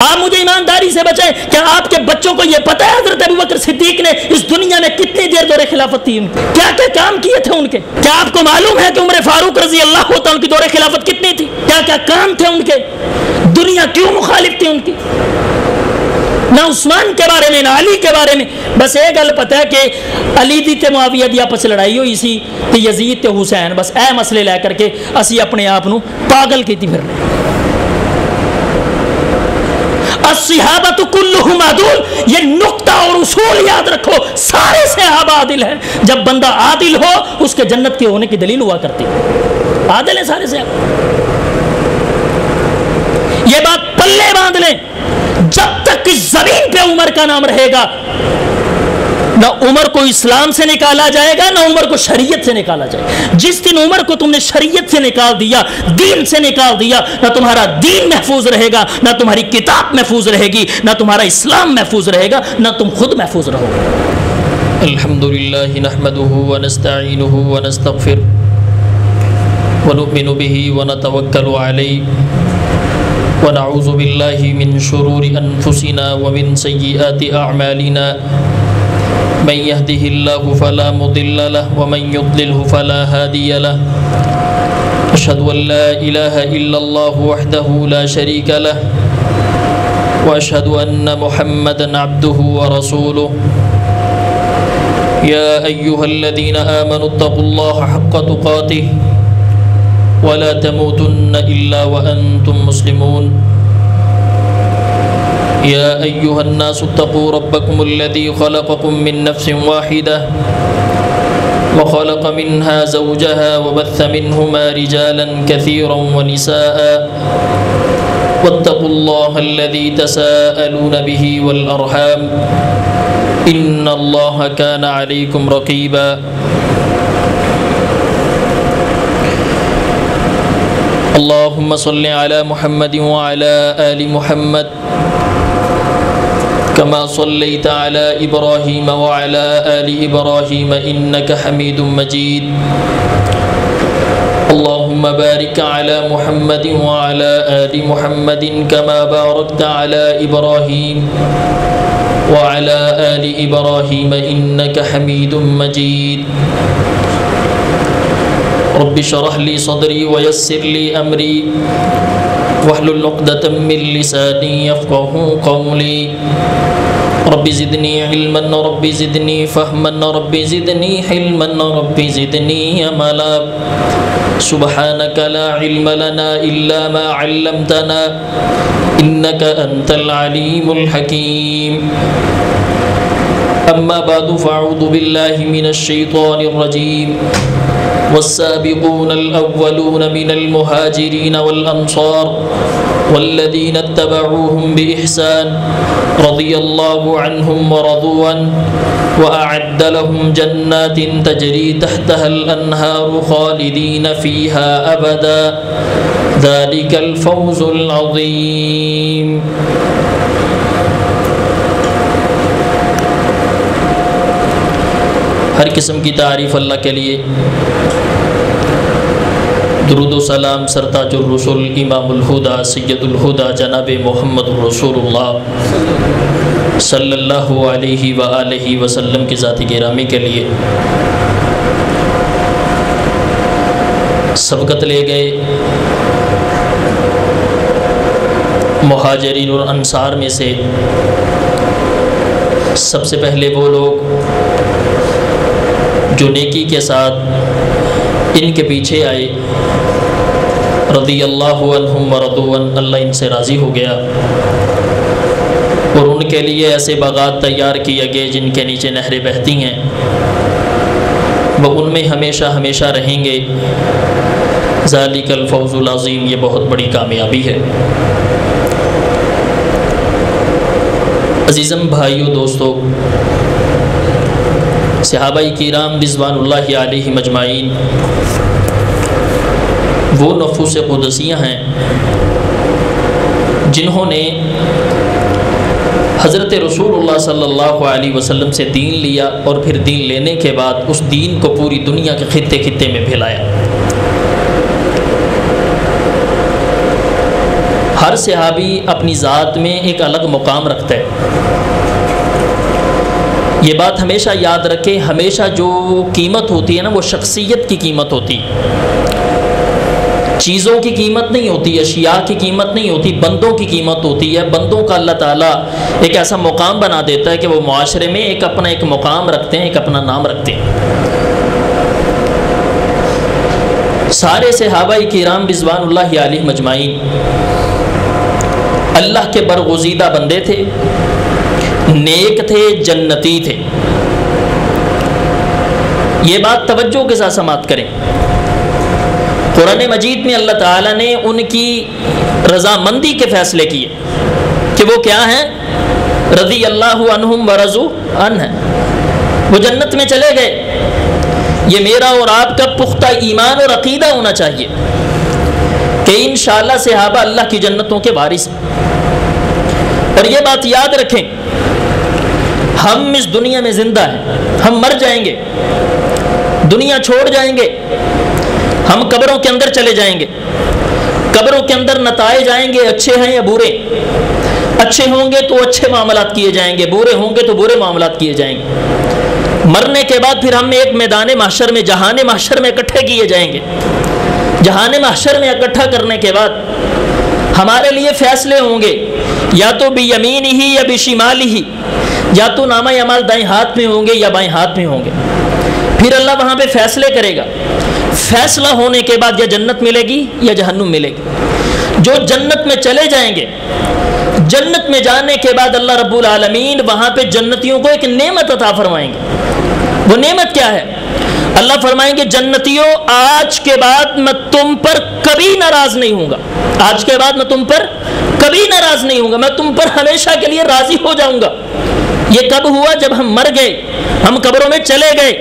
آپ مجھے ایمانداری سے بچائیں. کیا آپ کے بچوں کو یہ پتہ ہے حضرت ابوبکر صدیق نے اس دنیا میں کتنی دیر دور خلافت تھی ان کی؟ کیا کیا کام کیے تھے ان کے؟ کیا آپ کو معلوم ہے کہ عمر فاروق رضی اللہ عنہ ان کی دور خلافت کتنی تھی؟ کیا کیا کام تھے ان کے؟ دنیا کیوں مخالف تھی ان کی؟ نہ عثمان کے بارے میں نہ علی کے بارے میں. بس ایک گل پتہ ہے کہ علی دی تے معاویہ دی آپس لڑائی ہوئی سی تے یزید تے حسین، بس اے مسئلے لے کر کے اسی اپنے آپ نو پاگل کیتی پھر رہے. الصحابۃ کلھم عدول، یہ نقطہ اور اصول یاد رکھو، سارے صحابہ عادل ہیں. جب بندہ عادل ہو اس کے جنت کے ہونے کی دلیل ہوا کرتی ہے. عادل ہیں سارے صحابہ. یہ بات پلے باندھ لیں، جب تک اس زمین پہ عمر کا نام رہے گا نہ عمر کو اسلام سے نکالا جائے گا نہ عمر کو شریعت سے نکالا جائے گا. جس دن عمر کو تم نے شریعت سے نکال دیا، دین سے نکال دیا، نہ تمہارا دین محفوظ رہے گا، نہ تمہاری کتاب محفوظ رہے گی، نہ تمہارا اسلام محفوظ رہے گا، نہ تم خود محفوظ رہو گے. الحمدللہ نحمده ونستعینه ونستغفر ونؤمن به ونتوکل علیہ ونعوذ باللہ من شرور انفسنا ومن سیئات اعمالنا من يهده الله فلا مضل له ومن يضلله فلا هادي له أشهد أن لا إله إلا الله وحده لا شريك له وأشهد أن محمدا عبده ورسوله يا أيها الذين آمنوا اتقوا الله حق تقاته ولا تموتن إلا وأنتم مسلمون يا أيها الناس اتقوا ربكم الذي خلقكم من نفس واحدة وخلق منها زوجها وبث منهما رجالا كثيرا ونساء واتقوا الله الذي تساءلون به والأرحام إن الله كان عليكم رقيبا اللهم صل على محمد وعلى آل محمد كما صليت على إبراهيم وعلى آل إبراهيم إنك حميد مجيد اللهم بارك على محمد وعلى آل محمد كما باركت على إبراهيم وعلى آل إبراهيم إنك حميد مجيد رب اشرح لي صدري ويسر لي أمري واحلل عقدة من لساني يفقهوا قولي رب زدني علما رب زدني فهما رب زدني حلما رب زدني عملا سبحانك لا علم لنا إلا ما علمتنا إنك أنت العليم الحكيم أما بعد فأعوذ بالله من الشيطان الرجيم والسابقون الأولون من المهاجرين والأنصار والذين اتبعوهم بإحسان رضي الله عنهم ورضوا عنه وأعد لهم جنات تجري تحتها الأنهار خالدين فيها أبدا ذلك الفوز العظيم. ہر قسم کی تعریف اللہ کے لیے. درود و سلام سرتاج الرسول امام الہدا سید الہدا جناب محمد رسول اللہ صلی اللہ علیہ وآلہ وسلم کی ذات گرامی کے لیے. سبقت لے گئے مہاجرین اور انصار میں سے سب سے پہلے وہ لوگ جو نیکی کے ساتھ ان کے پیچھے آئے، رضی اللہ عنہم ورضوا عنہ، اللہ ان سے راضی ہو گیا، اور ان کے لیے ایسے باغات تیار کیے گئے جن کے نیچے نہریں بہتی ہیں، وہ ان میں ہمیشہ ہمیشہ رہیں گے. ذالک الفوز العظیم، یہ بہت بڑی کامیابی ہے. عزیزم بھائیو دوستو، صحابہ کرام رضوان اللہ علیہم اجمعین وہ نفوس قدسیہ ہیں جنہوں نے حضرت رسول اللہ صلی اللہ علیہ وسلم سے دین لیا اور پھر دین لینے کے بعد اس دین کو پوری دنیا کے خطے خطے میں پھیلایا. ہر صحابی اپنی ذات میں ایک الگ مقام رکھتا ہے. یہ بات ہمیشہ یاد رکھیں، ہمیشہ جو قیمت ہوتی ہے نا وہ شخصیت کی قیمت ہوتی ہے، چیزوں کی قیمت نہیں ہوتی، اشیاء کی قیمت نہیں ہوتی، بندوں کی قیمت ہوتی ہے. بندوں کا اللہ تعالیٰ ایک ایسا مقام بنا دیتا ہے کہ وہ معاشرے میں ایک اپنا ایک مقام رکھتے ہیں، ایک اپنا نام رکھتے ہیں. سارے صحابہ کرام رضوان اللہ علیہ مجمعین اللہ کے برگزیدہ بندے تھے، نیک تھے، جنتی تھے. یہ بات توجہ کے ساتھ سماعت کریں. قرآن مجید میں اللہ تعالیٰ نے ان کی رضامندی کے فیصلے کیے کہ وہ کیا ہیں؟ رضی اللہ عنہم ورضوا عنہ، وہ جنت میں چلے گئے. یہ میرا اور آپ کا پختہ ایمان اور عقیدہ ہونا چاہیے کہ انشاءاللہ صحابہ اللہ کی جنتوں کے وارث ہیں. اور یہ بات یاد رکھیں، ہم اس دنیا میں زندہ ہیں، ہم مر جائیں گے، دنیا چھوڑ جائیں گے، ہم قبروں کے اندر چلے جائیں گے. قبروں کے اندر نتائج آئیں گے، اچھے ہیں یا برے. اچھے ہوں گے تو اچھے معاملات کیے جائیں گے، برے ہوں گے تو برے معاملات کیے جائیں گے. مرنے کے بعد پھر ہم ایک میدان محشر میں، جہان محشر میں اکٹھے کیے جائیں گے. جہان محشر میں اکٹھا کرنے کے بعد ہمارے لیے فیصلے ہوں گے، یا تو بیمینہ یا بشمالہ، یا تو نامہ اعمال دائیں ہاتھ میں ہوں گے یا بائیں ہاتھ میں ہوں گے. پھر اللہ وہاں پہ فیصلے کرے گا. فیصلہ ہونے کے بعد یا جنت ملے گی یا جہنم ملے گی. جو جنت میں چلے جائیں گے، جنت میں جانے کے بعد اللہ رب العالمین وہاں پہ جنتیوں کو ایک نعمت عطا فرمائیں گے. وہ نعمت کیا ہے؟ اللہ فرمائیں گے جنتیوں آج کے بعد میں تم پر کبھی ناراض نہیں ہوں گا. آج کے بعد میں تم پر کبھی ناراض نہیں ہوں گا، میں تم پر ہمیشہ کے لیے راضی ہو جاؤں گا. یہ کب ہوا؟ جب ہم مر گئے، ہم قبروں میں چلے گئے،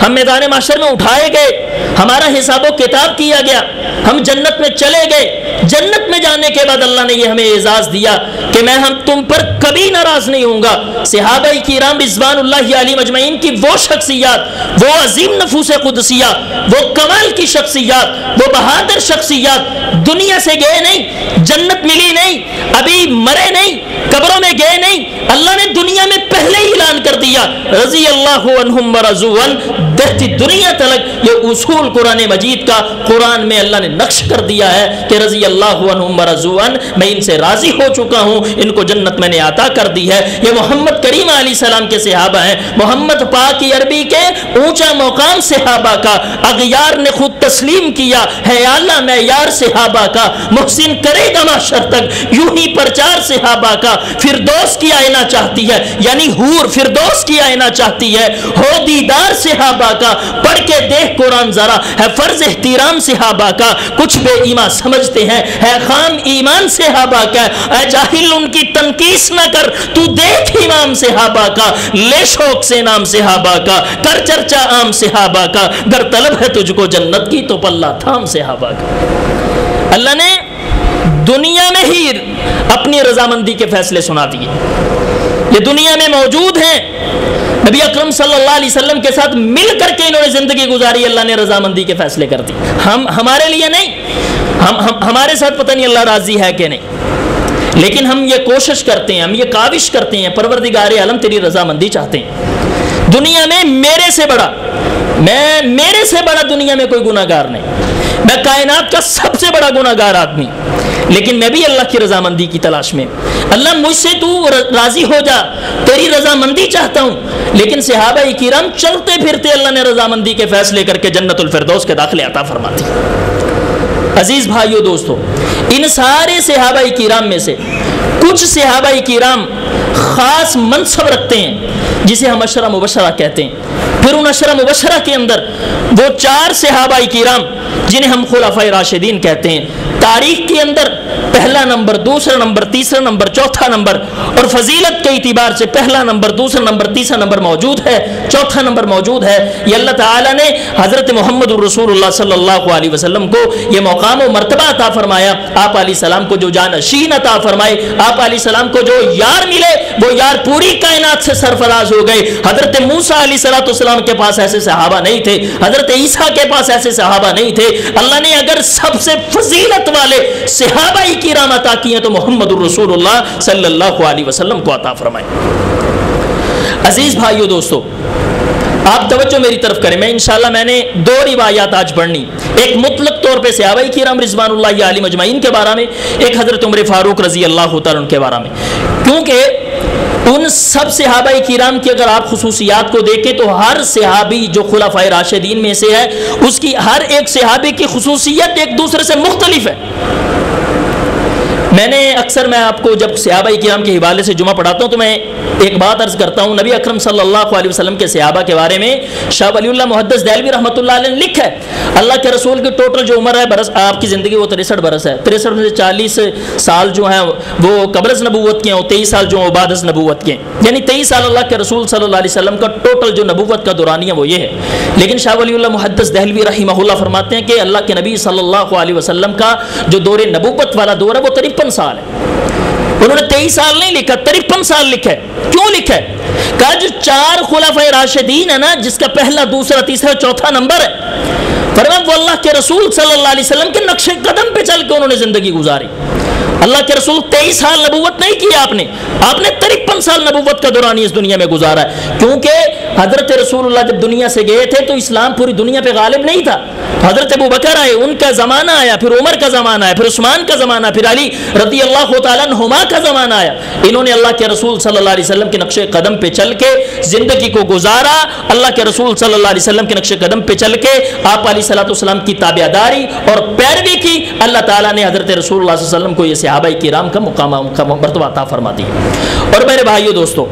ہم میدان محشر میں اٹھائے گئے، ہمارا حساب و کتاب کیا گیا، ہم جنت میں چلے گئے. جنت میں جانے کے بعد اللہ نے یہ ہمیں اعزاز دیا کہ میں ہم تم پر کبھی ناراض نہیں ہوں گا. صحابہ کرام رضوان اللہ علیہ مجمعین کی وہ شخصیات، وہ عظیم نفوس قدسیہ، وہ کمال کی شخصیات، وہ بہادر شخصیات دنیا سے گئے نہیں، جنت ملی نہیں، ابھی مرے نہیں، قبروں میں گئے نہیں. اللہ نے دنیا میں پہلے ہی اعلان کر دیا رضی اللہ عنہم ورضوا عنہ. دہتی دنیا تلک یہ اصول قرآن مجید کا قرآن میں اللہ نے نقش کر دیا ہے کہ رضی اللہ عنہم ورضوا عنہ، میں ان سے راضی ہو چکا ہوں، ان کو جنت میں نے عطا کر دی ہے. یہ محمد کریم علیہ السلام کے صحابہ ہیں، محمد پاک عربی کے اونچا مقام صحابہ کا. اغیار نے خود تسلیم کیا ہے اعلیٰ معیار صحابہ کا. محسن کرے گا محشر تک یوں ہی پرچار صحابہ کا. فردوس کی آئینہ چاہتی ہے، یعنی حور فردوس کی آئینہ چاہتی ہے. ہو دیدار صحابہ کا، پڑھ کے دیکھ قرآن ذرا، ہے فرض احترام صحابہ کا. کچھ بے ایمان سمجھتے ہیں ہے خام ایمان صحابہ کا. اے جاہل ان کی تنقیس نہ کر، تو دیکھ امام صحابہ کا. لے شوق سے نام صحابہ کا، کر چرچا عام صحابہ کا. گر طلب ہے تجھ کو جنت کی تو پلہ تھام صحابہ کا. اللہ نے دنیا میں ہی اپنی رضامندی کے فیصلے سنا دیے. یہ دنیا میں موجود ہیں، نبی اکرم صلی اللہ علیہ وسلم کے ساتھ مل کر کے انہوں نے زندگی گزاری. اللہ نے رضامندی کے فیصلے کر دی. ہمارے لیے نہیں، ہمارے ساتھ پتہ نہیں اللہ راضی ہے کہ نہیں، لیکن ہم یہ کوشش کرتے ہیں، ہم یہ کاوش کرتے ہیں، پروردگار عالم تیری رضامندی چاہتے ہیں. دنیا میں میرے سے بڑا دنیا میں کوئی گناہ گار نہیں. میں کائنات کا سب سے بڑا گناہ گار آدمی، لیکن میں بھی اللہ کی رضامندی کی تلاش میں. اللہ مجھ سے تو راضی ہو جا، تیری رضامندی چاہتا ہوں. لیکن صحابہ کرام چلتے پھرتے اللہ نے رضامندی کے فیصلے کر کے جنت الفردوس کے داخلے عطا فرما دی. عزیز بھائیو دوستو، ان سارے صحابہ کرام میں سے کچھ صحابہ کرام خاص منصب رکھتے ہیں جسے ہم عشرہ مبشرہ کہتے ہیں. پھر ان عشرہ مبشرہ کے اندر وہ 4 صحابہ کرام جنہیں ہم خلفائے راشدین کہتے ہیں. تاریخ کے اندر پہلا نمبر، دوسرا نمبر، تیسرا نمبر، چوتھا نمبر، اور فضیلت کے اعتبار سے پہلا نمبر، دوسرا نمبر، تیسرا نمبر موجود ہے، چوتھا نمبر موجود ہے. یہ اللہ تعالیٰ نے حضرت محمد الرسول اللہ صلی اللہ علیہ وسلم کو یہ مقام و مرتبہ عطا فرمایا. آپ علیہ السلام کو جو جانشین عطا فرمائے، آپ علیہ السلام کو جو یار ملے، وہ یار پوری کائنات سے سرفراز ہو گئے. حضرت موسیٰ علیہ السلام کے پاس ایسے صحابہ نہیں تھے، حضرت عیسیٰ کے پاس ایسے صحابہ نہیں تھے، اللہ نے اگر سب سے فضیلت والے صحابہ کرام عطا کیے ہیں تو محمد الرسول اللہ صلی اللہ علیہ وسلم کو عطا فرمائے۔ عزیز بھائیو دوستو، آپ توجہ میری طرف کریں، میں نے 2 روایات آج پڑھنی، ایک مطلق طور پہ صحابہ کرام رضوان اللہ علیہم اجمعین کے بارے میں، ایک حضرت عمر فاروق رضی اللہ تعالیٰ عنہ کے بارے میں، کیونکہ ان سب صحابہ کرام کی اگر آپ خصوصیات کو دیکھیں تو ہر صحابی جو خلفائے راشدین میں سے ہے اس کی ہر ایک صحابی کی خصوصیت ایک دوسرے سے مختلف ہے۔ میں نے اکثر آپ کو جب صحابہ کرام کے حوالے سے جمعہ پڑھاتا ہوں تو میں ایک بات عرض کرتا ہوں، نبی اکرم صلی اللہ علیہ وسلم کے صحابہ کے بارے میں شاہ ولی اللہ محدث دہلوی رحمۃ اللہ علیہ نے لکھا ہے، اللہ کے رسول کی ٹوٹل جو عمر ہے برس آپ کی زندگی وہ 63 برس ہے، 63 میں سے 40 سال جو ہیں وہ قبل از نبوت کے ہیں اور 23 سال جو بعد از نبوت کے ہیں، یعنی 23 سال اللہ کے رسول صلی اللہ علیہ وسلم کا ٹوٹل جو نبوت کا دورانیہ وہ یہ ہے۔ لیکن شاہ ولی اللہ محدث دہلوی رحمہ اللہ فرماتے ہیں کہ اللہ کے نبی صلی اللہ علیہ وسلم کا جو دور نبوت والا دور ہے وہ 53 سال ہے، انہوں نے 23 سال نہیں لکھا، 53 سال لکھا ہے۔ کیوں لکھا ہے؟ کہا جو 4 خلفائے راشدین ہے نا، جس کا پہلا، دوسرا، تیسرا، چوتھا نمبر ہے، فرمایا وہ اللہ کے رسول صلی اللہ علیہ وسلم کے نقش قدم پہ چل کے انہوں نے زندگی گزاری۔ اللہ کے رسول 23 سال نبوت نہیں کی آپ نے 53 سال نبوت کا دورانی اس دنیا میں گزارا ہے، کیونکہ حضرت رسول اللہ جب دنیا سے گئے تھے تو اسلام پوری دنیا پہ غالب نہیں تھا، حضرت ابو بکر آئے، ان کا زمانہ آیا، پھر عمر کا زمانہ آیا، پھر عثمان کا زمانہ، پھر علی رضی اللہ تعالیٰ عنہما کا زمانہ آیا۔ انہوں نے اللہ کے رسول صلی اللہ علیہ وسلم کے نقش قدم پہ چل کے زندگی کو گزارا، اللہ کے رسول صلی اللہ علیہ وسلم کے نقش قدم پہ چل کے آپ علیہ الصلوۃ والسلام کی تابعداری اور پیروی کی، اللہ تعالیٰ نے حضرت رسول اللہ صلی اللہ علیہ وسلم کو یہ صحابہ کرام کا مقام کا مرتبہ عطا فرما دی۔ اور میرے بھائیو دوستو،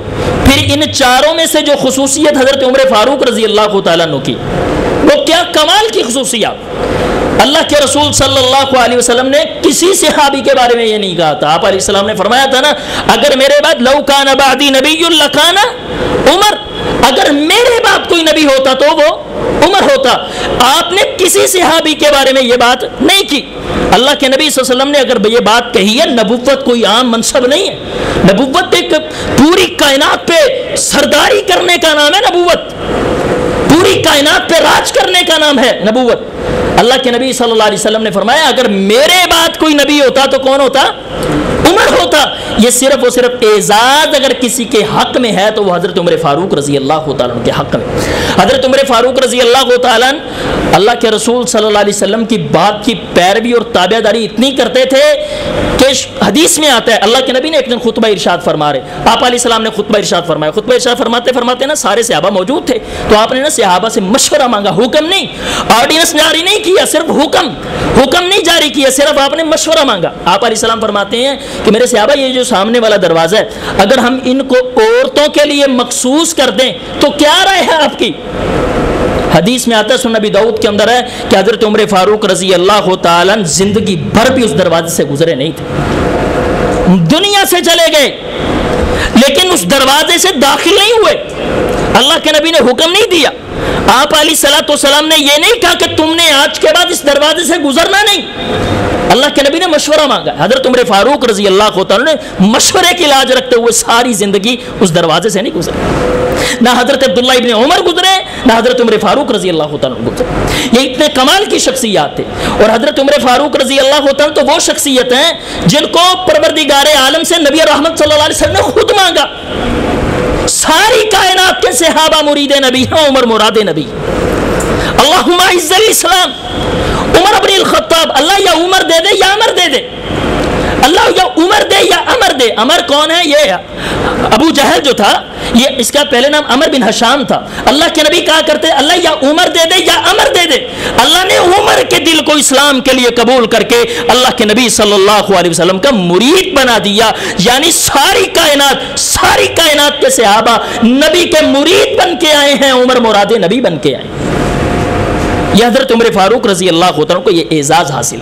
پھر ان 4 میں سے جو خصوصیت حضرت عمر فاروق رضی اللہ تعالیٰ عنہ کی، وہ کیا کمال کی خصوصیات، اللہ کے رسول صلی اللہ علیہ وسلم نے کسی صحابی کے بارے میں یہ نہیں کہا تھا۔ آپ علیہ السلام نے فرمایا تھا نا، اگر میرے بعد لو کان بعدی نبی لکان عمر، اگر میرے بعد کوئی نبی ہوتا تو وہ عمر ہوتا۔ آپ نے کسی صحابی کے بارے میں یہ بات نہیں کی۔ اللہ کے نبی صلی اللہ علیہ وسلم نے اگر یہ بات کہی ہے، نبوت کوئی عام منصب نہیں ہے، نبوت ایک پوری کائنات پہ سرداری کرنے کا نام ہے، نبوت پوری کائنات پہ راج کرنے کا نام ہے نبوت۔ اللہ کے نبی صلی اللہ علیہ وسلم نے فرمایا اگر میرے بعد کوئی نبی ہوتا تو کون ہوتا؟ عمر ہوتا۔ یہ صرف اور صرف اعزاز اگر کسی کے حق میں ہے تو وہ حضرت عمر فاروق رضی اللہ تعالیٰ عنہ کے حق میں۔ حضرت عمر فاروق رضی اللہ تعالیٰ عنہ اللہ کے رسول صلی اللہ علیہ وسلم کی بات کی پیروی اور تابعداری اتنی کرتے تھے کہ حدیث میں آتا ہے، اللہ کے نبی نے ایک دن خطبہ ارشاد فرما رہے، آپ علیہ السلام نے خطبہ ارشاد فرمایا، خطبہ ارشاد فرماتے نا سارے صحابہ موجود تھے، تو آپ نے نا صحابہ سے مشورہ مانگا، حکم نہیں، آرڈیننس جاری نہیں کیا، صرف حکم نہیں جاری کیا، صرف آپ نے مشورہ مانگا۔ آپ علیہ السلام فرماتے ہیں کہ میرے صحابہ یہ جو سامنے والا دروازہ ہے اگر ہم ان کو عورتوں کے لیے مخصوص کر دیں تو کیا رائے ہے آپ کی؟ حدیث میں آتا ہے، سنن ابی داؤد کے اندر ہے کہ حضرت عمر فاروق رضی اللہ تعالیٰ زندگی بھر بھی اس دروازے سے گزرے نہیں تھے، دنیا سے چلے گئے لیکن اس دروازے سے داخل نہیں ہوئے۔ اللہ کے نبی نے حکم نہیں دیا، آپ علیہ الصلوۃ والسلام نے یہ نہیں کہا کہ تم نے آج کے بعد اس دروازے سے گزرنا نہیں، اللہ کے نبی نے مشورہ مانگا۔ حضرت عمر فاروق رضی اللہ تعالیٰ نے مشورے کی لاج رکھتے ہوئے ساری زندگی اس دروازے سے نہیں گزرے، نہ حضرت عبداللہ ابن عمر گزرے نہ حضرت عمر فاروق رضی اللہ تعالیٰ گزرے۔ یہ اتنے کمال کی شخصیات تھے، اور حضرت عمر فاروق رضی اللہ تعالیٰ تو وہ شخصیت ہیں جن کو پروردگار عالم سے نبی رحمت صلی اللہ علیہ وسلم نے خود مانگا۔ ساری کائنات کے صحابہ مرید نبی ہیں، عمر مراد نبی۔ اللہم اعز الاسلام، عمر بن الخطاب، اللہ یا عمر دے دے یا عمر دے دے، اللہ یا عمر دے یا عمر دے۔ عمر کون ہے؟ یہ ابو جہل جو تھا، یہ اس کا پہلے نام عمر بن حشام تھا۔ اللہ کے نبی کہا کرتے اللہ یا عمر دے دے یا عمر دے دے۔ اللہ نے عمر کے دل کو اسلام کے لیے قبول کر کے اللہ کے نبی صلی اللہ علیہ وسلم کا مرید بنا دیا، یعنی ساری کائنات کے صحابہ نبی کے مرید بن کے آئے ہیں، عمر مراد نبی بن کے آئے۔ یہ حضرت عمر فاروق رضی اللہ عنہ کو یہ اعزاز حاصل۔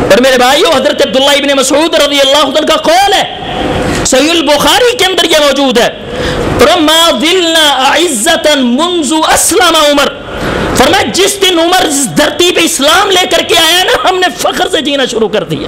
اور میرے بھائیو، حضرت عبداللہ ابن مسعود رضی اللہ عنہ کا قول ہے، صحیح البخاری کے اندر یہ موجود ہے، فَمَا ظِلْنَا أَعِزَّةً مُنْذُ أَسْلَمَ عمر، فرمایا جس دن عمر اس دھرتی پہ اسلام لے کر کے آیا نا، ہم نے فخر سے جینا شروع کر دیا۔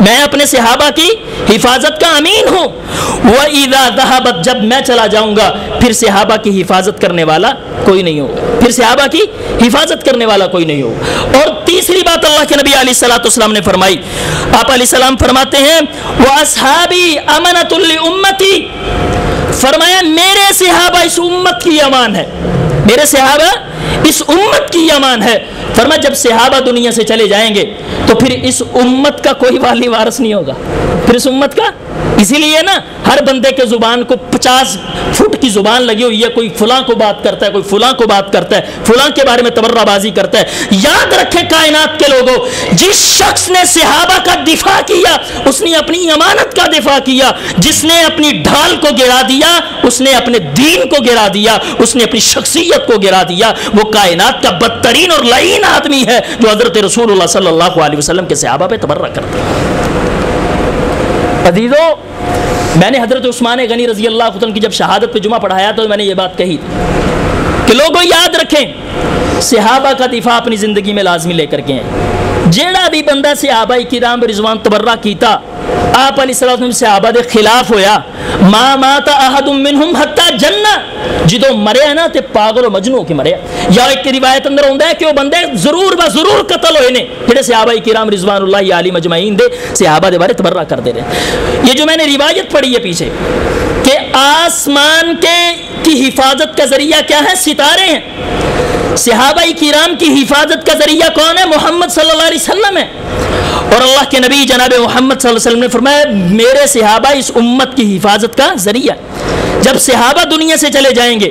میں اپنے صحابہ کی حفاظت کا امین ہوں. وَإِذَا ذَهَبَتْ جب میں چلا جاؤں گا پھر صحابہ کی حفاظت کرنے والا کوئی نہیں ہوگا, پھر صحابہ کی حفاظت کرنے والا کوئی نہیں ہوگا. اور تیسری بات اللہ کے نبی علیہ الصلوۃ والسلام نے فرمائی, آپ علیہ السلام فرماتے ہیں وَأَصْحَابِي أَمَنَةٌ لِأُمَّتِي, فرمایا میرے صحابہ اس امت کی امان ہے, میرے صحابہ اس امت کی امان ہے. فرمایا جب صحابہ دنیا سے چلے جائیں گے تو پھر اس امت کا کوئی والی وارث نہیں ہوگا, پھر اس امت کا. اسی لیے نا ہر بندے کے زبان کو 50 فٹ کی زبان لگی ہوئی ہے, کوئی فلاں کو بات کرتا ہے, کوئی فلاں کو بات کرتا ہے, فلاں کے بارے میں تبرہ بازی کرتا ہے. یاد رکھیں کائنات کے لوگوں, جس شخص نے صحابہ کا دفاع کیا اس نے اپنی امانت کا دفاع کیا, جس نے اپنی ڈھال کو گرا دیا اس نے اپنے دین کو گرا دیا, اس نے اپنی شخصیت کو گرا دیا. وہ کائنات کا بدترین اور لعین آدمی ہے جو حضرت رسول اللہ صلی اللہ علیہ وسلم کے صحابہ پہ تبرہ کرتا ہے. عزیزو, میں نے حضرت عثمان غنی رضی اللہ عنہ کی جب شہادت پہ جمعہ پڑھایا تو میں نے یہ بات کہی کہ لوگوں یاد رکھیں صحابہ کا دفاع اپنی زندگی میں لازمی لے کر کے ہیں. جیڑا بھی بندہ صحابہ کرام رضوان تبرہ کیتا آپ علیہ السلام صحابہ دے خلاف ہویا, ما مات احد منہم حتی جنہ, جدو مریا نا تے پاگل و مجنو کے مریا. یا ایک روایت اندر ہوندا ہے کہ وہ بندے ضرور ضرور قتل ہوئے نے جڑے صحابہ کرام رضوان اللہ علیہ مجمعین دے صحابہ دے بارے تبرہ کر دے رہے. یہ جو میں نے روایت پڑھی ہے پیچھے کہ آسمان کی حفاظت کا ذریعہ کیا ہے؟ ستارے ہیں. صحابہ کرام کی حفاظت کا ذریعہ کون ہے؟ محمد صلی اللہ علیہ وسلم ہے. اور اللہ کے نبی جناب محمد صلی اللہ علیہ وسلم نے فرمایا میرے صحابہ اس امت کی حفاظت کا ذریعہ. جب صحابہ دنیا سے چلے جائیں گے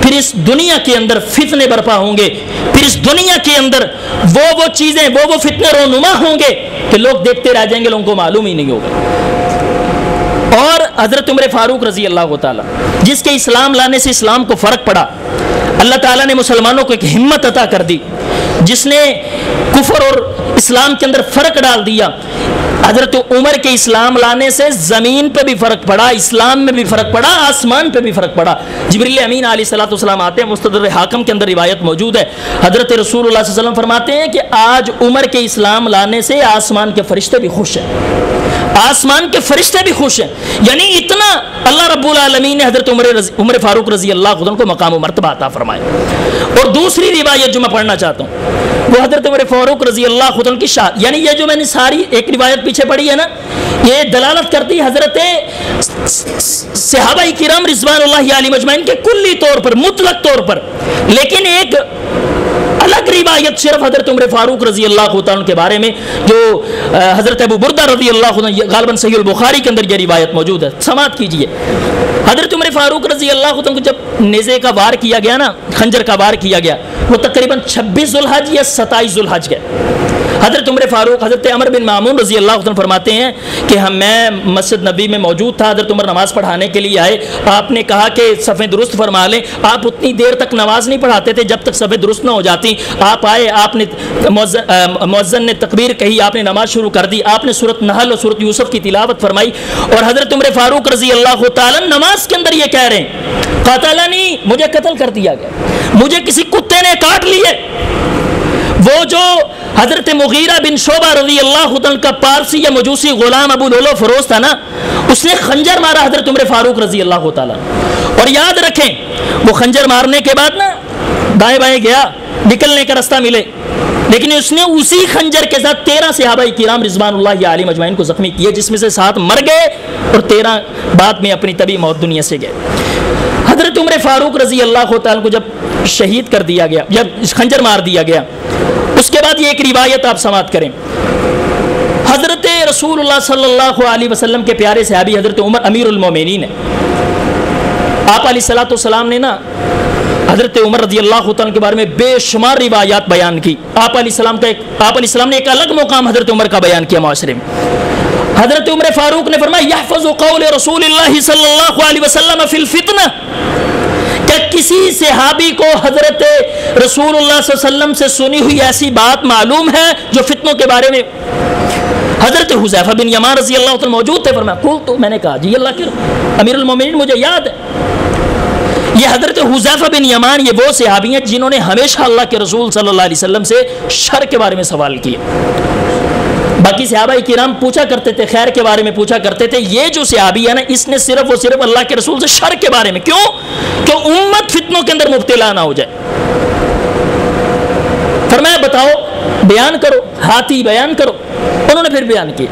پھر اس دنیا کے اندر فتنے برپا ہوں گے, پھر اس دنیا کے اندر وہ چیزیں وہ فتنے رونما ہوں گے کہ لوگ دیکھتے رہ جائیں گے, لوگوں کو معلوم ہی نہیں ہوگا. اور حضرت عمر فاروق رضی اللہ تعالی جس کے اسلام لانے سے اسلام کو فرق پڑا, اللہ تعالیٰ نے مسلمانوں کو ایک ہمت عطا کر دی, جس نے کفر اور اسلام کے اندر فرق ڈال دیا. حضرت عمر کے اسلام لانے سے زمین پہ بھی فرق پڑا, اسلام میں بھی فرق پڑا, آسمان پہ بھی فرق پڑا. جبریل امین علیہ الصلوۃ والسلام آتے ہیں, مستدرک حاکم کے اندر روایت موجود ہے, حضرت رسول اللہ صلی اللہ علیہ وسلم فرماتے ہیں کہ آج عمر کے اسلام لانے سے آسمان کے فرشتے بھی خوش ہیں, آسمان کے فرشتے بھی خوش ہیں. یعنی اتنا اللہ رب العالمین نے حضرت عمر فاروق رضی اللہ عنہ کو مقام و مرتبہ عطا فرمایا. اور دوسری روایت جو میں پڑھنا چاہتا ہوں وہ حضرت عمر فاروق رضی اللہ عنہ کی شہادت, یعنی یہ جو میں نے ساری ایک روایت پیچھے پڑھی ہے نا, یہ دلالت کرتی ہے حضرت صحابہ کرام رضوان اللہ علیہ مجمعین کے کلی طور پر, مطلق طور پر. لیکن ایک الگ روایت صرف حضرت عمر فاروق رضی اللہ عنہ کے بارے میں جو حضرت ابو بردہ رضی اللہ عنہ, غالباً صحیح البخاری کے اندر یہ روایت موجود ہے, سماعت کیجئے. حضرت عمر فاروق رضی اللہ عنہ کو جب نیزے کا وار کیا گیا نا, خنجر کا وار کیا گیا, وہ تقریباً 26 ذوالحج یا 27 ذوالحج گئے. حضرت عمر فاروق حضرت عمر بن مامون رضی اللہ عنہ فرماتے ہیں کہ میں مسجد نبی میں موجود تھا, حضرت عمر نماز پڑھانے کے لیے آئے, آپ نے کہا کہ صفیں درست فرما لیں. آپ اتنی دیر تک نماز نہیں پڑھاتے تھے جب تک صفیں درست نہ ہو جاتی. آپ آئے, آپ نے مؤذن نے تکبیر کہی, آپ نے نماز شروع کر دی, آپ نے سورۃ نحل اور سورۃ یوسف کی تلاوت فرمائی. اور حضرت عمر فاروق رضی اللہ تعالی نماز کے اندر یہ کہہ رہے ہیں قتلنی, مجھے قتل کر دیا گیا, مجھے کسی کتے نے کاٹ لیے. وہ جو حضرت مغیرہ بن شعبہ رضی اللہ عنہ کا پارسی یا مجوسی غلام ابو لولو فروز تھا نا, اس نے خنجر مارا حضرت عمر فاروق رضی اللہ تعالیٰ. اور یاد رکھیں وہ خنجر مارنے کے بعد نا دائیں بائیں گیا, نکلنے کا راستہ ملے, لیکن اس نے اسی خنجر کے ساتھ 13 صحابہ کرام رضوان اللہ علیہ مجمعین کو زخمی کیے, جس میں سے 7 مر گئے اور 13 بعد میں اپنی طبی موت دنیا سے گئے. حضرت عمر فاروق رضی اللہ تعالیٰ کو جب شہید کر دیا گیا, جب خنجر مار دیا گیا, اس کے بعد یہ ایک روایت آپ سماعت کریں. حضرت رسول اللہ صلی اللہ علیہ وسلم کے پیارے صحابی حضرت عمر امیر المومنین ہیں. آپ علیہ الصلوۃ والسلام نے نا حضرت عمر رضی اللہ عنہ کے بارے میں بے شمار روایات بیان کی. آپ علیہ السلام نے ایک الگ مقام حضرت عمر کا بیان کیا معاشرے میں. حضرت عمر فاروق نے فرمایا یحفظ قول رسول اللہ صلی اللہ علیہ وسلم فی الفتنہ, کہ کسی صحابی کو حضرت رسول اللہ صلی اللہ علیہ وسلم سے سنی ہوئی ایسی بات معلوم ہے جو فتنوں کے بارے میں. حضرت حذیفہ بن یمان رضی اللہ عنہ موجود تھے, فرمایا قلت, تو میں نے کہا جی اللہ کے امیر المومنین مجھے یاد ہے. یہ حضرت حذیفہ بن یمان یہ وہ صحابی ہیں جنہوں نے ہمیشہ اللہ کے رسول صلی اللہ علیہ وسلم سے شر کے بارے میں سوال کیے. باقی صحابہ کرام پوچھا کرتے تھے، خیر کے بارے میں پوچھا کرتے تھے، یہ جو صحابی ہے نا اس نے صرف اور صرف اللہ کے رسول سے شر کے بارے میں، کیوں کہ امت فتنوں کے اندر مبتلا نہ ہو جائے۔ فرمایا بتاؤ، بیان کرو، ہاتھی بیان کرو۔ انہوں نے پھر بیان کیا،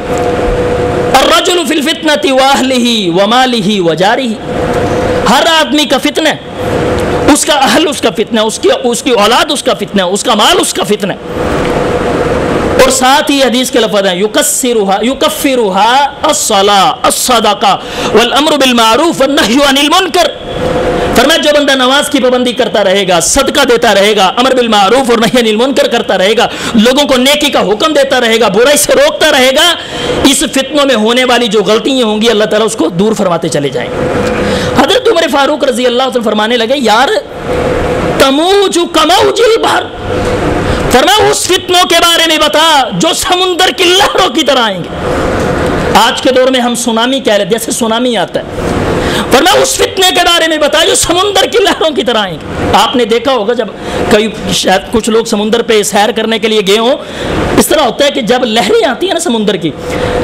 الرجل فی الفتنة واہلہ ومالہ وجارہ، ہر آدمی کا فتنہ، اس کا اہل اس کا فتنہ، اس کی اولاد اس کا فتنہ، اس کا مال اس کا فتنہ۔ اور ساتھ ہی حدیث کے لفظ ہیں یکفرها الصلاۃ الصدقہ والامر بالمعروف والنہی عن المنکر۔ فرمایا جو بندہ نماز کی پابندی کرتا رہے گا، صدقہ دیتا رہے گا، امر بالمعروف اور نہی عن المنکر کرتا رہے گا، لوگوں کو نیکی کا حکم دیتا رہے گا، برائی سے روکتا رہے گا، اس فتنوں میں ہونے والی جو غلطیاں ہوں گی اللہ تعالیٰ اس کو دور فرماتے چلے جائیں گے۔ حضرت عمر فاروق رضی اللہ عنہ فرمانے لگے، یار تموج کموج البحر، فرمایا اس فتنوں کے بارے میں بتا جو سمندر کی لہروں کی طرح آئیں گے۔ آج کے دور میں ہم سونامی کہہ لیتے، جیسے سونامی آتا ہے، فرمایا اس فتنے کے بارے میں بتا جو سمندر کی لہروں کی طرح آئیں گے۔ آپ نے دیکھا ہوگا جب کئی شاید کچھ لوگ سمندر پہ سیر کرنے کے لیے گئے ہوں، اس طرح ہوتا ہے کہ جب لہریں آتی ہیں نا سمندر کی،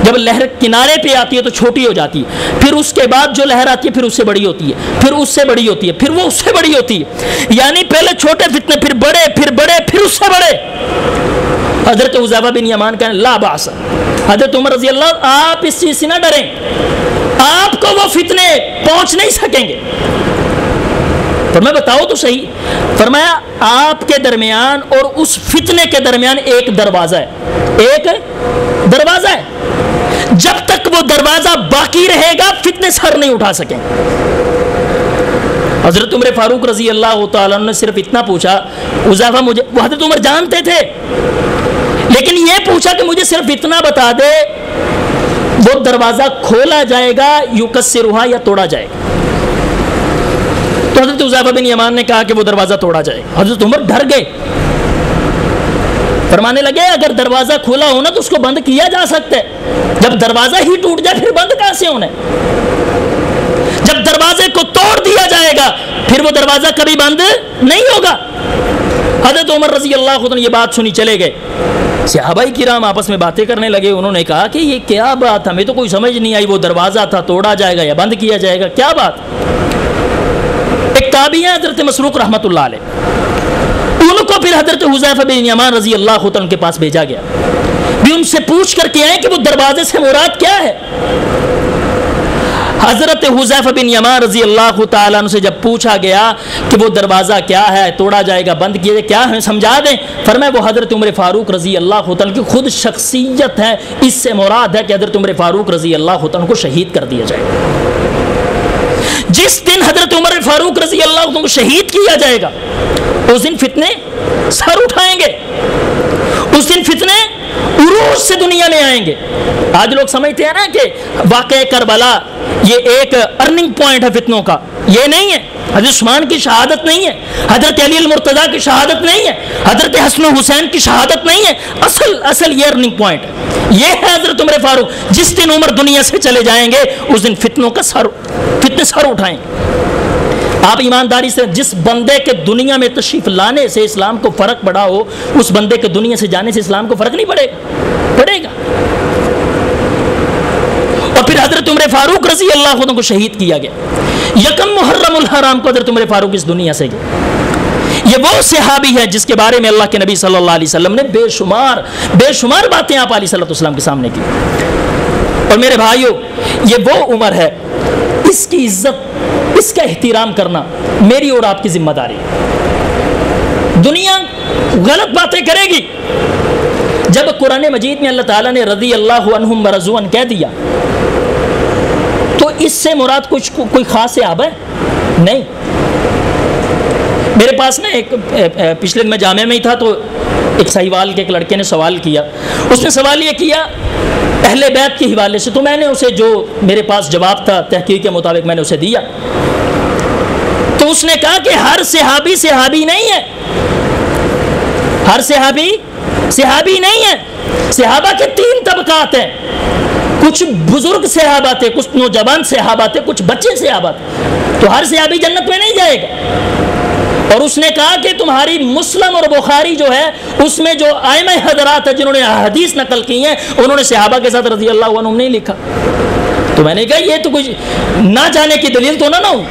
جب لہر کنارے پہ آتی ہے تو چھوٹی ہو جاتی ہے، پھر اس کے بعد جو لہر آتی ہے پھر اس سے بڑی ہوتی ہے، پھر اس سے بڑی ہوتی ہے، پھر وہ اس سے بڑی ہوتی ہے، یعنی پہلے چھوٹے فتنے، پھر بڑے، پھر بڑے، پھر اس سے بڑے۔ حضرت حذیفہ بن یمان کہنے لا باس، حضرت عمر رضی اللہ آپ اس چیز سے نہ ڈریں، آپ کو وہ فتنے پہنچ نہیں سکیں گے۔ فرمایا بتاؤ تو صحیح، فرمایا آپ کے درمیان اور اس فتنے کے درمیان ایک دروازہ ہے، ایک دروازہ ہے، جب تک وہ دروازہ باقی رہے گا فتنے سر نہیں اٹھا سکیں۔ حضرت عمر فاروق رضی اللہ تعالیٰ نے صرف اتنا پوچھا، حذیفہ مجھے، وہ حضرت عمر جانتے تھے لیکن یہ پوچھا کہ مجھے صرف اتنا بتا دے وہ دروازہ کھولا جائے گا یکسرھا یا توڑا جائے گا؟ تو حضرت حذیفہ بن یمان نے کہا کہ وہ دروازہ توڑا جائے گا۔ حضرت عمر ڈر گئے، فرمانے لگے اگر دروازہ کھولا ہونا تو اس کو بند کیا جا سکتا ہے، جب دروازہ ہی ٹوٹ جائے پھر بند کہاں سے ہونا ہے؟ جب دروازے کو توڑ دیا جائے گا پھر وہ دروازہ کبھی بند نہیں ہوگا۔ حضرت عمر رضی اللہ عنہ یہ بات سنی چلے گئے، صحابہ کرام آپس میں باتیں کرنے لگے، انہوں نے کہا کہ یہ کیا بات، ہمیں تو کوئی سمجھ نہیں آئی، وہ دروازہ تھا توڑا جائے گا یا بند کیا جائے گا، کیا بات؟ ایک تابعی ہے حضرت مسروق رحمۃ اللہ علیہ، ان کو پھر حضرت حذیفہ بن یمان رضی اللہ عنہ کے پاس بھیجا گیا، بھی ان سے پوچھ کر کے آئے کہ وہ دروازے سے مراد کیا ہے۔ حضرت حذیفہ بن یمان رضی اللہ تعالیٰ عنہ سے جب پوچھا گیا کہ وہ دروازہ کیا ہے، توڑا جائے گا، بند کیا جائے، کیا ہے سمجھا دیں، فرمایا وہ حضرت عمر فاروق رضی اللہ عنہ کی خود شخصیت ہے، اس سے مراد ہے کہ حضرت عمر فاروق رضی اللہ عنہ کو شہید کر دیا جائے گا۔ جس دن حضرت عمر فاروق رضی اللہ عنہ کو شہید کیا جائے گا اس دن فتنے سر اٹھائیں گے، اس دن فتنے عروج سے دنیا میں آئیں گے۔ آج لوگ سمجھتے ہیں نا کہ واقعہ کربلا یہ ایک ارننگ پوائنٹ ہے فتنوں کا، یہ نہیں ہے۔ حضرت عثمان کی شہادت نہیں ہے، حضرت علی المرتضیٰ کی شہادت نہیں ہے، حضرت حسن و حسین کی شہادت نہیں ہے، اصل یہ ارننگ پوائنٹ ہے، یہ ہے حضرت عمر فاروق۔ جس دن عمر دنیا سے چلے جائیں گے اس دن فتنے سر اٹھائیں گے۔ آپ ایمانداری سے، جس بندے کے دنیا میں تشریف لانے سے اسلام کو فرق پڑا ہو، اس بندے کے دنیا سے جانے سے اسلام کو فرق نہیں پڑے گا۔ اور پھر حضرت عمر فاروق رضی اللہ عنہ کو شہید کیا گیا، یکم محرم الحرام کو حضرت عمر فاروق اس دنیا سے گئے۔ یہ وہ صحابی ہے جس کے بارے میں اللہ کے نبی صلی اللہ علیہ وسلم نے بے شمار باتیں آپ علیہ صلی اللہ کے سامنے کی۔ اور میرے بھائیوں، یہ وہ عمر ہے، اس کی عزت، اس کا احترام کرنا میری اور آپ کی ذمہ داری ہے۔ دنیا غلط باتیں کرے گی، جب قرآن مجید میں اللہ تعالیٰ نے رضی اللہ عنہم ورضوا عنہ کہہ دیا تو اس سے مراد کوئی خاص صحابہ ہے؟ نہیں۔ میرے پاس نا ایک پچھلے دن میں جامعہ میں ہی تھا تو ایک سہیوال کے ایک لڑکے نے سوال کیا، اس نے سوال یہ کیا اہل بیت کے حوالے سے، تو میں نے اسے جو میرے پاس جواب تھا تحقیق کے مطابق میں نے اسے دیا، تو اس نے کہا کہ ہر صحابی نہیں ہے، ہر صحابی نہیں ہے، صحابہ کے 3 طبقات ہیں، کچھ بزرگ صحابہ تھے، کچھ نوجوان صحابہ تھے، کچھ بچے صحابہ تھے، تو ہر صحابی جنت میں نہیں جائے گا۔ اور اس نے کہا کہ تمہاری مسلم اور بخاری جو ہے اس میں جو ائمہ حضرات ہیں جنہوں نے حدیث نقل کی ہیں انہوں نے صحابہ کے ساتھ رضی اللہ عنہم نہیں لکھا. تو میں نے کہا یہ تو کچھ نہ جانے کی دلیل تو نہ ہو.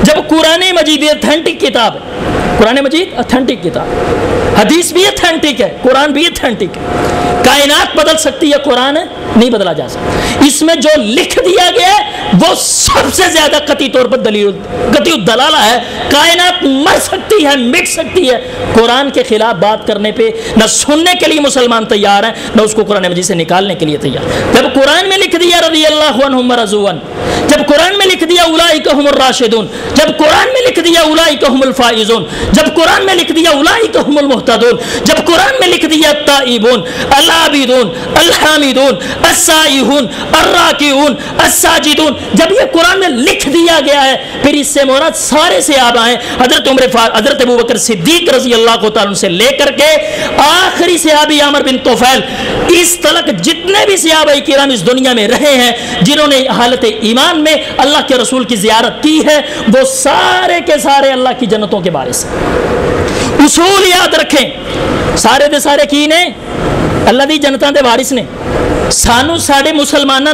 جب قرآن مجید اتھینٹک کتاب ہے، قرآن مجید اتھینٹک کتاب، حدیث بھی اتھینٹک ہے، قرآن بھی اتھینٹک ہے. کائنات بدل سکتی ہے، قرآن ہے نہیں بدلا جا سکتا. اس میں جو لکھ دیا گیا ہے وہ سب سے زیادہ قطعی طور پر قطعی الدلالہ ہے. کائنات مر سکتی ہے، مٹ سکتی ہے، قرآن کے خلاف بات کرنے پہ نہ سننے کے لیے مسلمان تیار ہیں نہ اس کو قرآن مجید سے نکالنے کے لیے تیار. جب قرآن میں لکھ دیا رضی اللہ عنہم ورضوا عنہ، جب قرآن میں لکھ دیا اولئک هم الراشدون، جب قرآن میں لکھ دیا اولئک هم الفائزون، جب قرآن میں لکھ دیا اولئک هم المهتدون، جب قرآن میں لکھ دیا التائبون العابدون الحامدون السائحون الراکعون الساجدون، جب یہ قرآن میں لکھ دیا گیا ہے پھر اس سے مراد سارے صحابہ ہیں. حضرت ابوبکر صدیق رضی اللہ تعالیٰ عنہ سے لے کر کے آخری صحابی عامر بن طفیل اس تلک جتنے بھی صحابہ کرام اس دنیا میں رہے ہیں جنہوں نے حالت ایمان میں اللہ کے رسول کی زیارت کی ہے وہ سارے کے سارے اللہ کی جنتوں کے وارث ہیں. اصول یاد رکھیں، سارے دے سارے کی نے اللہ دی جنتاں دے وارث نے. سانو ساڑے مسلمانوں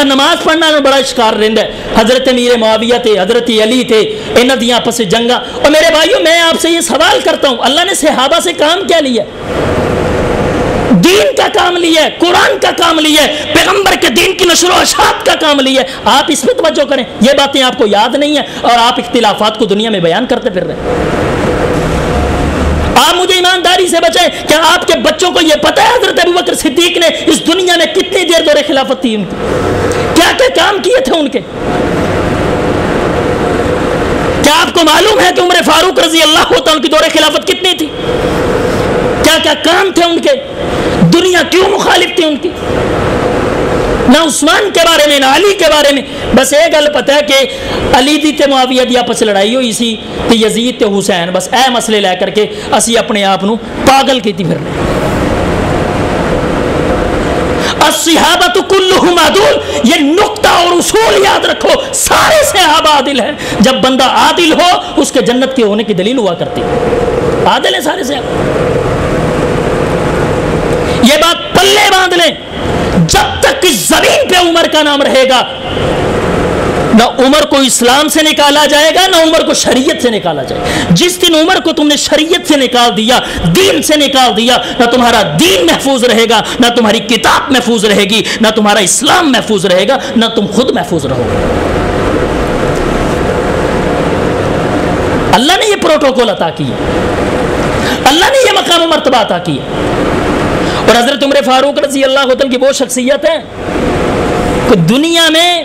نماز پڑھنا بڑا شکار رہندا ہے. حضرت امیر معاویہ تھے، حضرت علی تھے، انہاں دی آپس سے جنگاں. اور میرے بھائیوں میں آپ سے یہ سوال کرتا ہوں، اللہ نے صحابہ سے کام کیا لیا؟ دین کا کام لیا ہے، قرآن کا کام لیا ہے، پیغمبر کے دین کی نشر و اشاعت کا کام لیا ہے. آپ اس پہ توجہ کریں. یہ باتیں آپ کو یاد نہیں ہیں اور آپ اختلافات کو دنیا میں بیان کرتے پھر رہے ہیں. آپ مجھے ایمانداری سے بچائیں. کیا آپ کے بچوں کو یہ پتہ ہے حضرت ابوبکر صدیق نے اس دنیا میں کتنی دیر دور خلافت تھی ان کی؟ کیا کیا کام کیے تھے ان کے؟ کیا آپ کو معلوم ہے کہ عمر فاروق رضی اللہ عنہ کی دور خلافت کتنی تھی؟ کیا کیا کام تھے ان کے؟ دنیا کیوں مخالف تھی ان کی؟ نہ عثمان کے بارے میں نہ علی کے بارے میں. بس ایک گل پتہ ہے کہ علی دی تے معاویہ دی آپس لڑائی ہوئی سی تے یزید تے حسین، بس اے مسئلے لے کر کے اسی اپنے آپ نو پاگل کیتی پھر رہے. الصحابۃ کلھم عدول، یہ نقطہ اور اصول یاد رکھو. سارے صحابہ عادل ہیں. جب بندہ عادل ہو اس کے جنت کے ہونے کی دلیل ہوا کرتی ہے. عادل ہیں سارے صحابہ. یہ بات پلے باندھ لیں، جب تک اس زمین پہ عمر کا نام رہے گا نہ عمر کو اسلام سے نکالا جائے گا نہ عمر کو شریعت سے نکالا جائے گا. جس دن عمر کو تم نے شریعت سے نکال دیا، دین سے نکال دیا، نہ تمہارا دین محفوظ رہے گا، نہ تمہاری کتاب محفوظ رہے گی، نہ تمہارا اسلام محفوظ رہے گا، نہ تم خود محفوظ رہو گے. اللہ نے یہ پروٹوکول عطا کیا، اللہ نے یہ مقام و مرتبہ عطا کیا. اور حضرت عمر فاروق رضی اللہ عنہ کی وہ شخصیت ہے کہ دنیا میں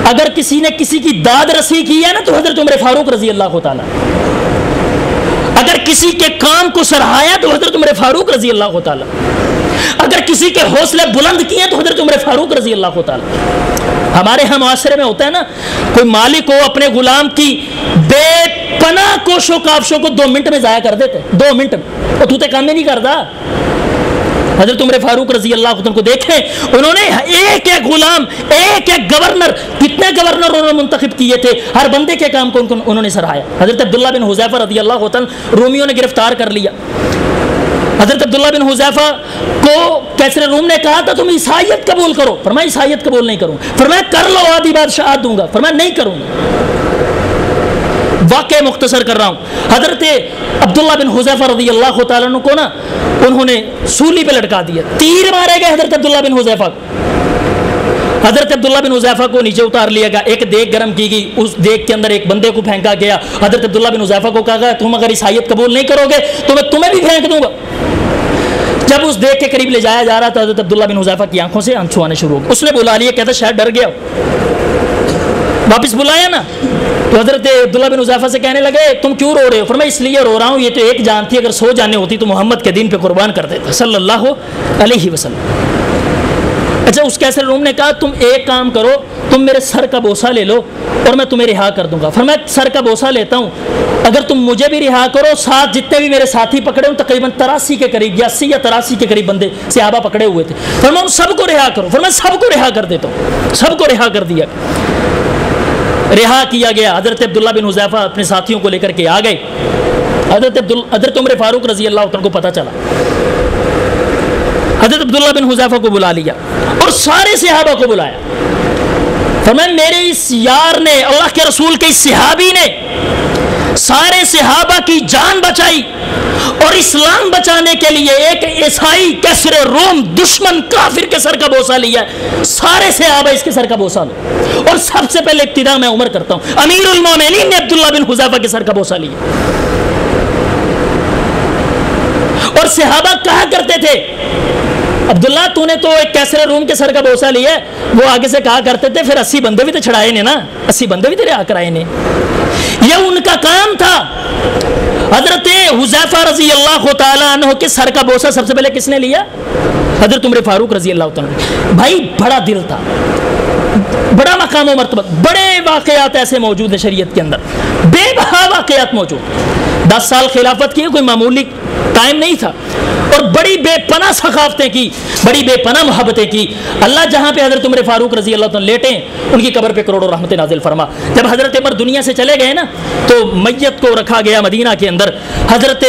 اگر کسی نے کسی کی داد رسی کی ہے نا تو حضرت عمر فاروق رضی اللہ تعالیٰ. اگر کسی کے کام کو سراہایا تو حضرت عمر فاروق رضی اللہ تعالیٰ. اگر کسی کے حوصلے بلند کیے تو حضرت عمر فاروق رضی اللہ تعالیٰ. ہمارے ہم معاشرے میں ہوتا ہے نا، کوئی مالک ہو اپنے غلام کی بے پناہ کوشوں کاوشوں کو 2 منٹ میں ضائع کر دیتے. 2 منٹ میں وہ تو تے کام ہی نہیں کرتا. حضرت عمر فاروق رضی اللہ عنہ کو دیکھیں، انہوں نے ایک ایک غلام، ایک ایک گورنر، کتنے گورنر انہوں نے منتخب کیے تھے، ہر بندے کے کام کو انہوں نے سراہایا. حضرت عبداللہ بن حذیفہ رضی اللہ عنہ رومیوں نے گرفتار کر لیا. حضرت عبداللہ بن حذیفہ کو کیسر روم نے کہا تھا تم عیسائیت قبول کرو. فرمایا عیسائیت قبول نہیں کروں. فرمایا کر لو آدھی بادشاہت دوں گا. فرمایا نہیں کروں گا. واقع مختصر کر رہا ہوں. حضرت عبداللہ بن حذیفہ رضی اللہ تعالیٰ عنہ کو نا انہوں نے سولی پہ لٹکا دیا. تیر مارے گئے حضرت عبداللہ بن حذیفہ کو. حضرت عبداللہ بن حذیفہ کو نیچے اتار لیا گیا. ایک دیگ گرم کی گئی، اس دیگ کے اندر ایک بندے کو پھینکا گیا. حضرت عبداللہ بن حذیفہ کو کہا گیا تم اگر عیسائیت قبول نہیں کرو گے تو میں تمہیں بھی پھینک دوں گا. جب اس دیگ کے قریب لے جایا جا رہا تھا حضرت عبداللہ بن حذیفہ کی آنکھوں سے آنسو آنے شروع ہو گئے. اس نے بلا لیا، کہتا شاید ڈر گیا. واپس بلایا نا تو حضرت عبداللہ بن حذیفہ سے کہنے لگے تم کیوں رو رہے ہو؟ فرمایا اس لیے رو رہا ہوں، یہ تو ایک جان تھی، اگر 100 جانیں ہوتی تو محمد کے دین پہ قربان کر دیتا صلی اللہ علیہ وسلم. اچھا اس کیسر روم نے کہا تم ایک کام کرو، تم میرے سر کا بوسہ لے لو اور میں تمہیں رہا کر دوں گا. فرمایا سر کا بوسہ لیتا ہوں، اگر تم مجھے بھی رہا کرو، ساتھ جتنے بھی میرے ساتھی پکڑے ہوں تقریباً 83 کے قریب یا 80 یا 83 کے قریب بندے صحابہ پکڑے ہوئے تھے. فرمایا ان سب کو رہا کرو. فرمایا سب کو رہا کر دیتا ہوں. سب کو رہا کر دیا. رہا کیا گیا. حضرت عبداللہ بن حذیفہ اپنے ساتھیوں کو لے کر کے آ گئے. حضرت عمر فاروق رضی اللہ عنہ کو پتہ چلا. حضرت عبداللہ بن حذیفہ کو بلا لیا اور سارے صحابہ کو بلایا. فرمایا میرے اس یار نے, اللہ کے رسول کے اس صحابی نے سارے صحابہ کی جان بچائی اور اسلام بچانے کے لیے ایک عیسائی کیسر روم دشمن کافر کے سر کا بوسہ لیا ہے. سارے صحابہ اس کے سر کا بوسہ لو. اور سب سے پہلے ابتدا میں عمر کرتا ہوں, امیر المومنین نے عبداللہ بن حذیفہ کے سر کا بوسہ لیا. اور صحابہ کہا کرتے تھے عبداللہ تو نے تو ایک کیسر روم کے سر کا بوسہ لیا ہے. وہ آگے سے کہا کرتے تھے پھر 80 بندے بھی تو چھڑائے نے نا, 80 بندے بھی تیرے آ کر آئے نے. یہ ان کا کام تھا. حضرت حذیفہ رضی اللہ تعالیٰ عنہ کے سر کا بوسہ سب سے پہلے کس نے لیا؟ حضرت عمر فاروق رضی اللہ تعالیٰ. بھائی بڑا دل تھا, بڑا مقام و مرتبہ, بڑے واقعات ایسے موجود ہیں شریعت کے اندر, بے بہا واقعات موجود. 10 سال خلافت کی, کوئی معمولی ٹائم نہیں تھا, اور بڑی بے پناہ ثقافتیں کی, بڑی بے پناہ محبتیں کی. اللہ جہاں پہ حضرت عمر فاروق رضی اللہ عنہ لیٹے ان کی قبر پہ کروڑوں رحمت نازل فرما. جب حضرت عمر دنیا سے چلے گئے نا تو میت کو رکھا گیا مدینہ کے اندر. حضرت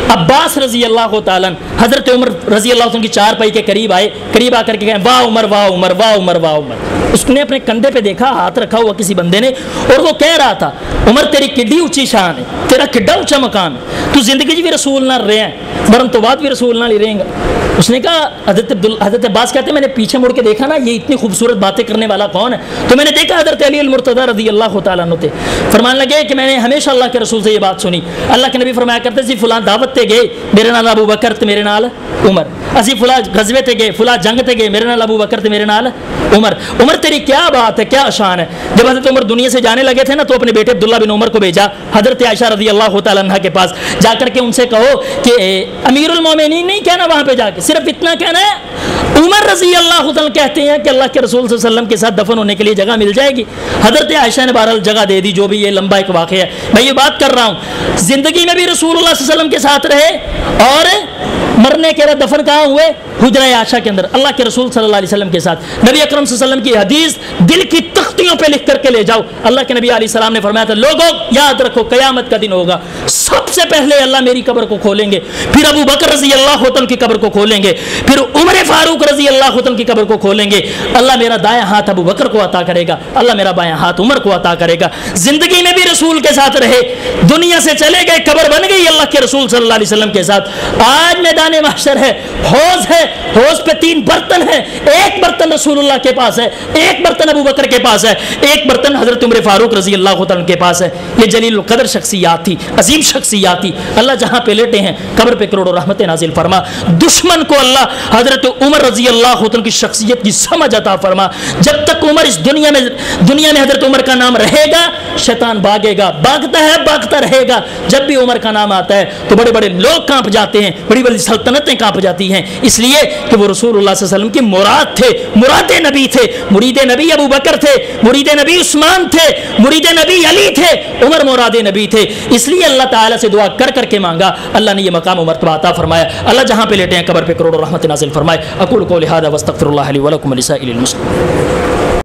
عباس رضی اللہ تعالیٰ حضرت عمر رضی اللہ عنہ کی چارپائی کے قریب آئے, قریب آ کر کے کہیں واہ عمر واہ عمر واہ عمر واہ عمر. اس نے اپنے کندھے پہ دیکھا, ہاتھ رکھا ہوا کسی بندے نے, اور وہ کہہ رہا تھا عمر تیری کڈی اونچی شان ہے, تیرا کڈا اونچا مقام ہے, تو زندگی جی بھی رسول نہ رہے ہیں, مرن تو بعد بھی رسول نہ رہیں گا. اس نے کہا حضرت عباس کہتے ہیں میں نے پیچھے مڑ کے دیکھا نا یہ اتنی خوبصورت باتیں کرنے والا کون ہے, تو میں نے دیکھا حضرت علی المرتضیٰ رضی اللہ تعالیٰ عنہ تھے. فرمان لگے کہ میں نے ہمیشہ اللہ کے رسول سے یہ بات سنی, اللہ کے نبی فرمایا کرتے تھے فلاں دعوت تے گئے میرے نال ابو بکر تے میرے نال عمر, اسی فلاں غزوے تے گئے فلاں جنگ تے گئے میرے نال ابو بکر تے میرے نال عمر. عمر تیری کیا بات ہے, کیا شان ہے. جب حضرت عمر دنیا سے جانے لگے تھے نا تو اپنے بیٹے عبداللہ بن عمر کو بھیجا حضرت عائشہ رضی اللہ تعالیٰ عنہ کے پاس, جا کر کے ان سے کہو کہ امیر المومنین نہیں کہنا وہاں پہ جا کے, صرف اتنا کہنا ہے عمر رضی اللہ تعالیٰ کہتے ہیں کہ اللہ کے رسول صلی اللہ علیہ وسلم کے ساتھ دفن ہونے کے لیے جگہ مل جائے گی. حضرت عائشہ نے بہرحال جگہ دے دی, جو بھی یہ لمبا ایک واقعہ ہے. میں یہ بات کر رہا ہوں زندگی میں بھی رسول اللہ صلی اللہ علیہ وسلم کے ساتھ رہے اور مرنے کے بعد دفن کہاں ہوئے؟ حجرہ عائشہ کے اندر اللہ کے رسول صلی اللہ علیہ وسلم کے ساتھ. نبی اکرم صلی اللہ علیہ وسلم کی حدیث دل کی تختیوں پہ لکھ کر کے لے جاؤ. اللہ کے نبی علیہ السلام نے فرمایا تھا لوگوں یاد رکھو قیامت کا دن ہوگا, سب سے پہلے اللہ میری قبر کو کھولیں گے, پھر ابو بکر رضی اللہ عنہ کی قبر کو کھولیں گے, پھر عمر فاروق رضی اللہ عنہ کی قبر کو کھولیں گے. اللہ میرا دایاں ہاتھ ابو بکر کو عطا کرے گا, اللہ میرا بایاں ہاتھ عمر کو عطا کرے گا. زندگی میں بھی رسول کے ساتھ رہے, دنیا سے چلے گئے, قبر بن گئی اللہ کے رسول صلی اللہ علیہ وسلم کے ساتھ. آج میدان محشر ہے, حوض ہے, حوض پہ 3 برتن ہیں, ایک برتن رسول اللہ کے پاس ہے, ایک برتن ابو بکر کے پاس ہے, ایک برتن حضرت عمر فاروق رضی اللہ عنہ کے پاس ہے. یہ جلیل القدر شخصیات تھی, عظیم شخصیات تھی. اللہ جہاں پہ لیٹے ہیں قبر پہ کروڑوں رحمت نازل فرما. دشمن کو اللہ حضرت عمر رضی اللہ عنہ کی شخصیت کی سمجھ عطا فرما. جب تک عمر اس دنیا میں حضرت عمر کا نام رہے گا شیطان بھاگے گا, بھاگتا ہے بھاگتا رہے گا. جب بھی عمر کا نام آتا ہے تو بڑے بڑے لوگ کانپ جاتے ہیں, بڑی بڑی سلطنتیں کانپ جاتی ہیں, اس لیے کہ وہ رسول اللہ صلی اللہ علیہ وسلم کی مراد تھے, مراد نبی تھے. مرید نبی ابو بکر تھے, مرید نبی عثمان تھے, مرید نبی علی تھے, عمر مراد نبی تھے. اس لیے اللہ تعالیٰ سے دعا کر کر کے مانگا, اللہ نے یہ مقام و مرتبہ عطا فرمایا. اللہ جہاں پہ لیٹے ہیں قبر پہ کروڑوں رحمت نازل فرمائے. اقول قولی ھذا واستغفر اللہ لی ولکم ولسائر المسلمین.